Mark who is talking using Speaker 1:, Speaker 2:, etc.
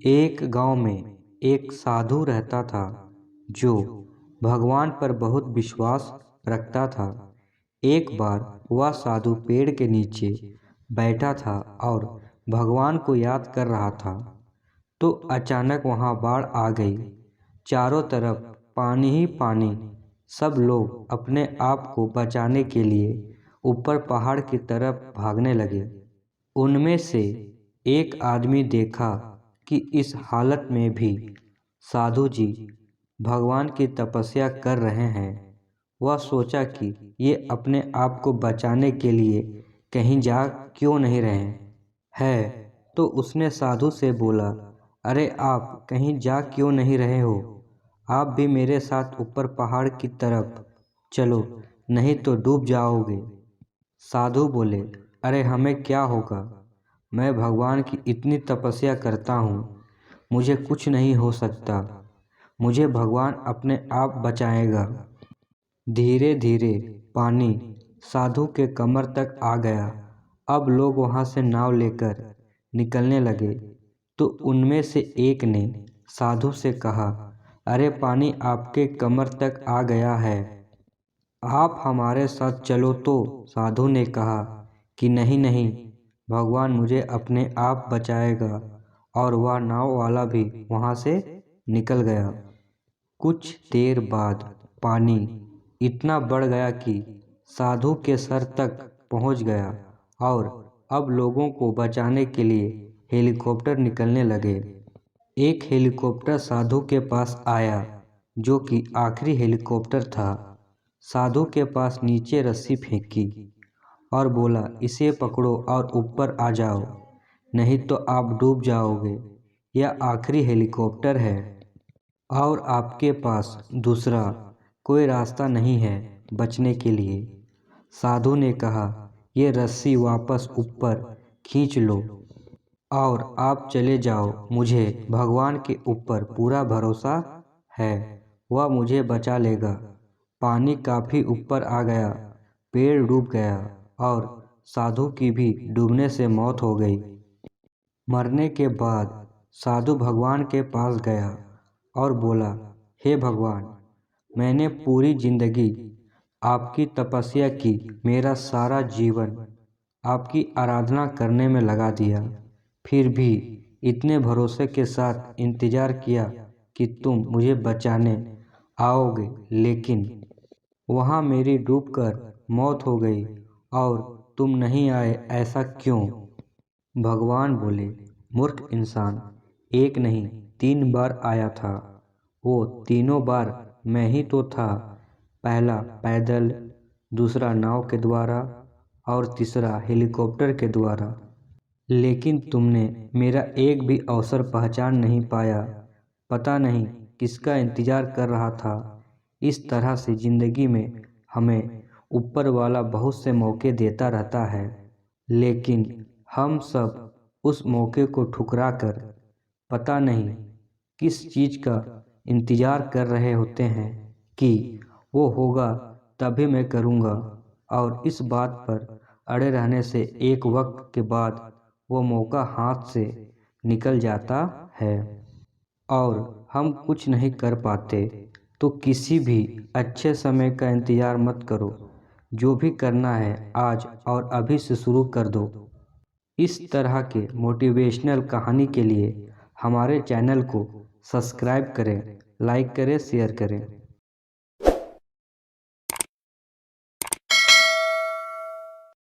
Speaker 1: एक गांव में एक साधु रहता था जो भगवान पर बहुत विश्वास रखता था। एक बार वह साधु पेड़ के नीचे बैठा था और भगवान को याद कर रहा था। तो अचानक वहां बाढ़ आ गई। चारों तरफ पानी ही पानी। सब लोग अपने आप को बचाने के लिए ऊपर पहाड़ की तरफ भागने लगे। उनमें से एक आदमी देखा कि इस हालत में भी साधु जी भगवान की तपस्या कर रहे हैं। वह सोचा कि ये अपने आप को बचाने के लिए कहीं जा क्यों नहीं रहे हैं। तो उसने साधु से बोला, अरे आप कहीं जा क्यों नहीं रहे हो? आप भी मेरे साथ ऊपर पहाड़ की तरफ चलो, नहीं तो डूब जाओगे। साधु बोले, अरे हमें क्या होगा? मैं भगवान की इतनी तपस्या करता हूँ, मुझे कुछ नहीं हो सकता। मुझे भगवान अपने आप बचाएगा। धीरे धीरे पानी साधु के कमर तक आ गया। अब लोग वहाँ से नाव लेकर निकलने लगे। तो उनमें से एक ने साधु से कहा, अरे पानी आपके कमर तक आ गया है, आप हमारे साथ चलो। तो साधु ने कहा कि नहीं नहीं, भगवान मुझे अपने आप बचाएगा। और वह नाव वाला भी वहाँ से निकल गया। कुछ देर बाद पानी इतना बढ़ गया कि साधु के सर तक पहुँच गया और अब लोगों को बचाने के लिए हेलीकॉप्टर निकलने लगे। एक हेलीकॉप्टर साधु के पास आया, जो कि आखिरी हेलीकॉप्टर था। साधु के पास नीचे रस्सी फेंकी और बोला, इसे पकड़ो और ऊपर आ जाओ, नहीं तो आप डूब जाओगे। यह आखिरी हेलीकॉप्टर है और आपके पास दूसरा कोई रास्ता नहीं है बचने के लिए। साधु ने कहा, ये रस्सी वापस ऊपर खींच लो और आप चले जाओ। मुझे भगवान के ऊपर पूरा भरोसा है, वह मुझे बचा लेगा। पानी काफी ऊपर आ गया, पेड़ डूब गया और साधु की भी डूबने से मौत हो गई। मरने के बाद साधु भगवान के पास गया और बोला, हे भगवान, मैंने पूरी जिंदगी आपकी तपस्या की, मेरा सारा जीवन आपकी आराधना करने में लगा दिया, फिर भी इतने भरोसे के साथ इंतजार किया कि तुम मुझे बचाने आओगे, लेकिन वहाँ मेरी डूबकर मौत हो गई और तुम नहीं आए, ऐसा क्यों? भगवान बोले, मूर्ख इंसान, एक नहीं 3 बार आया था। वो तीनों बार मैं ही तो था। पहला पैदल, दूसरा नाव के द्वारा और तीसरा हेलीकॉप्टर के द्वारा। लेकिन तुमने मेरा एक भी अवसर पहचान नहीं पाया। पता नहीं किसका इंतजार कर रहा था। इस तरह से जिंदगी में हमें ऊपर वाला बहुत से मौके देता रहता है, लेकिन हम सब उस मौके को ठुकरा कर पता नहीं किस चीज़ का इंतजार कर रहे होते हैं कि वो होगा तभी मैं करूँगा, और इस बात पर अड़े रहने से एक वक्त के बाद वो मौका हाथ से निकल जाता है और हम कुछ नहीं कर पाते। तो किसी भी अच्छे समय का इंतज़ार मत करो। जो भी करना है आज और अभी से शुरू कर दो। इस तरह के मोटिवेशनल कहानी के लिए हमारे चैनल को सब्सक्राइब करें, लाइक करें, शेयर करें।